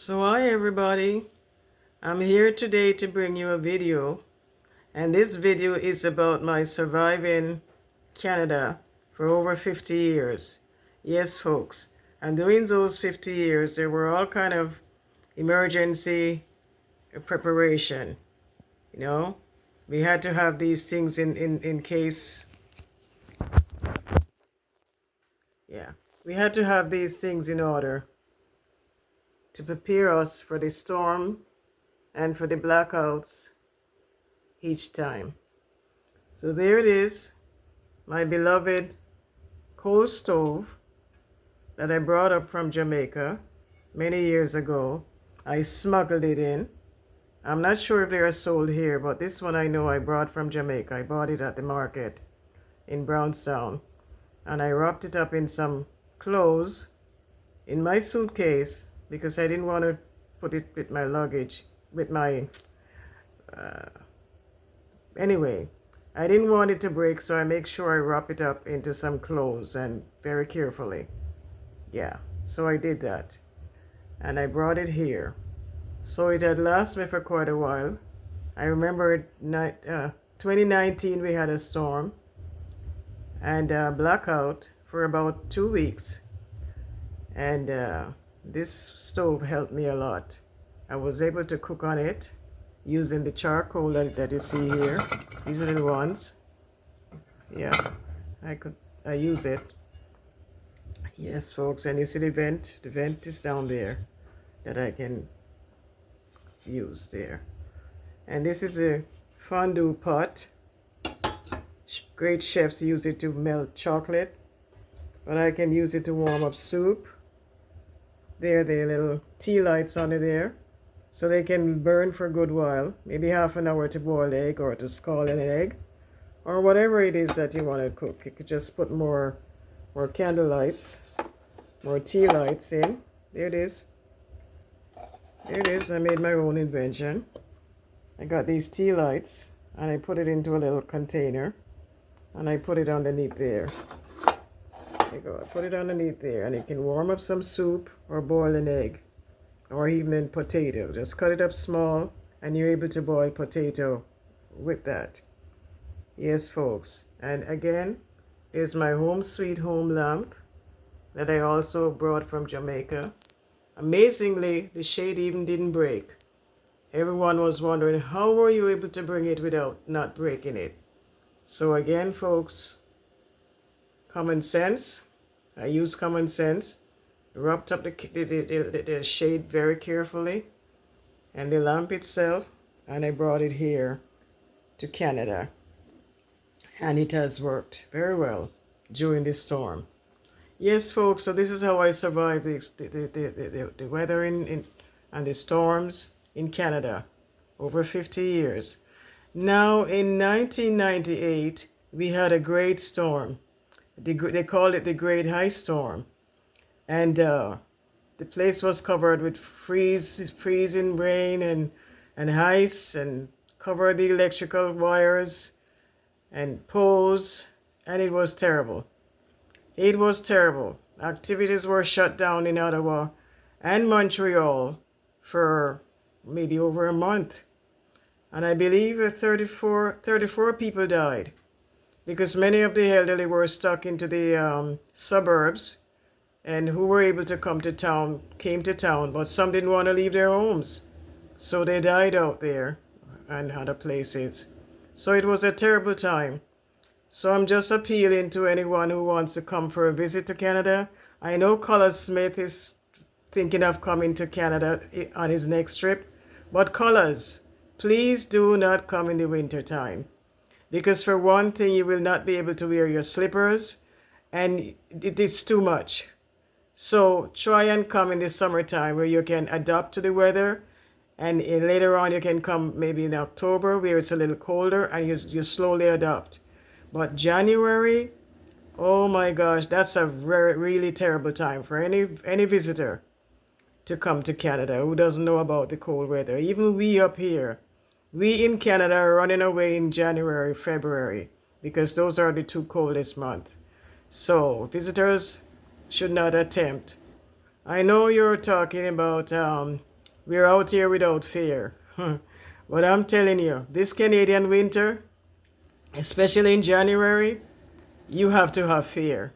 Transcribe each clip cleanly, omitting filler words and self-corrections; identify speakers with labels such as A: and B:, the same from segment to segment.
A: So hi everybody, I'm here today to bring you a video, and this video is about my surviving Canada for over 50 years. Yes folks, and during those 50 years there were all kind of emergency preparation, you know. We had to have these things in case, yeah, we had to have these things in order to prepare us for the storm and for the blackouts each time. So there it is, my beloved coal stove that I brought up from Jamaica many years ago. I smuggled it in. I'm not sure if they are sold here, but this one I know I brought from Jamaica. I bought it at the market in Brownstown. And I wrapped it up in some clothes in my suitcase because I didn't want to put it with my luggage, with my, anyway. I didn't want it to break, so I make sure I wrap it up into some clothes and very carefully. Yeah, so I did that. And I brought it here. So it had lasted me for quite a while. I remember 2019 we had a storm and a blackout for about 2 weeks. And this stove helped me a lot. I was able to cook on it using the charcoal that you see here. These are the ones. Yeah, I use it. Yes, folks, and you see the vent? The vent is down there that I can use there. And this is a fondue pot. Great chefs use it to melt chocolate, but I can use it to warm up soup. There are the little tea lights under there, so they can burn for a good while, maybe half an hour to boil egg or to scald an egg, or whatever it is that you want to cook. You could just put more candle lights, more tea lights in. There it is. There it is. I made my own invention. I got these tea lights and I put it into a little container and I put it underneath there. There you go. I put it underneath there and it can warm up some soup or boil an egg or even a potato. Just cut it up small and you're able to boil potato with that. Yes, folks. And again, there's my home sweet home lamp that I also brought from Jamaica. Amazingly, the shade even didn't break. Everyone was wondering, how were you able to bring it without not breaking it? So again, folks, common sense. I use common sense. Wrapped up the shade very carefully and the lamp itself, and I brought it here to Canada. And it has worked very well during this storm. Yes, folks, so this is how I survived the weather and the storms in Canada over 50 years. Now, in 1998, we had a great storm. They called it the Great High Storm. And the place was covered with freezing rain and ice and covered the electrical wires and poles, and it was terrible. It was terrible. Activities were shut down in Ottawa and Montreal for maybe over a month. And I believe 34 people died because many of the elderly were stuck into the suburbs and who were able to come to town came to town, but some didn't want to leave their homes. So they died out there and other places. So it was a terrible time. So I'm just appealing to anyone who wants to come for a visit to Canada. I know Collis Smith is thinking of coming to Canada on his next trip, but Collis, please do not come in the winter time. Because for one thing, you will not be able to wear your slippers and it is too much. So try and come in the summertime where you can adapt to the weather, and later on you can come maybe in October where it's a little colder and you slowly adapt. But January, oh my gosh, that's a really terrible time for any visitor to come to Canada who doesn't know about the cold weather. Even we up here, we in Canada are running away in January, February, because those are the two coldest months. So visitors should not attempt. I know you're talking about We're out here without fear. But I'm telling you, this Canadian winter, especially in January, you have to have fear.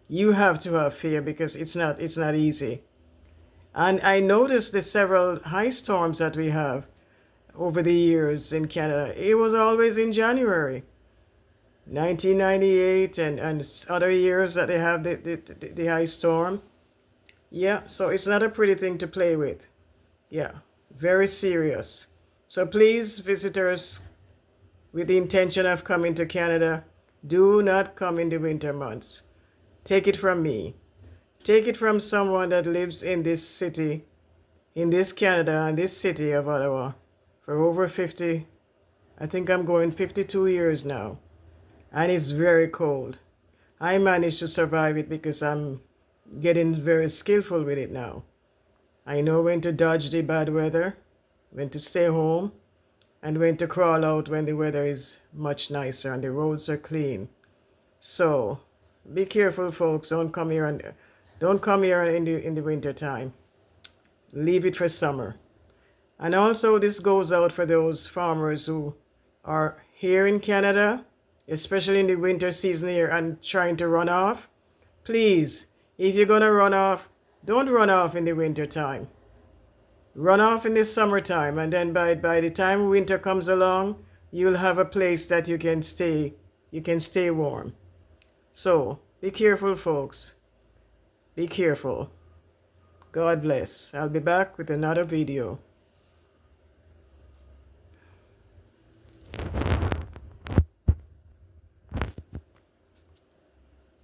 A: You have to have fear because it's not easy. And I noticed the several high storms that we have over the years in Canada. It was always in January. 1998 and other years that they have the high storm. Yeah, so it's not a pretty thing to play with. Yeah, very serious. So please, visitors with the intention of coming to Canada, do not come in the winter months. Take it from me. Take it from someone that lives in this city, in this Canada, and this city of Ottawa for over 50, I think I'm going 52 years now. And it's very cold. I managed to survive it because I'm getting very skillful with it now. I know when to dodge the bad weather, when to stay home, and when to crawl out when the weather is much nicer and the roads are clean. So be careful, folks. Don't come here in the winter time. Leave it for summer. And also this goes out for those farmers who are here in Canada, especially in the winter season here, and trying to run off. Please, if you're gonna run off, don't run off in the winter time. Run off in the summertime, and then by the time winter comes along, you'll have a place that you can stay. You can stay warm. So be careful, folks. Be careful. God bless. I'll be back with another video.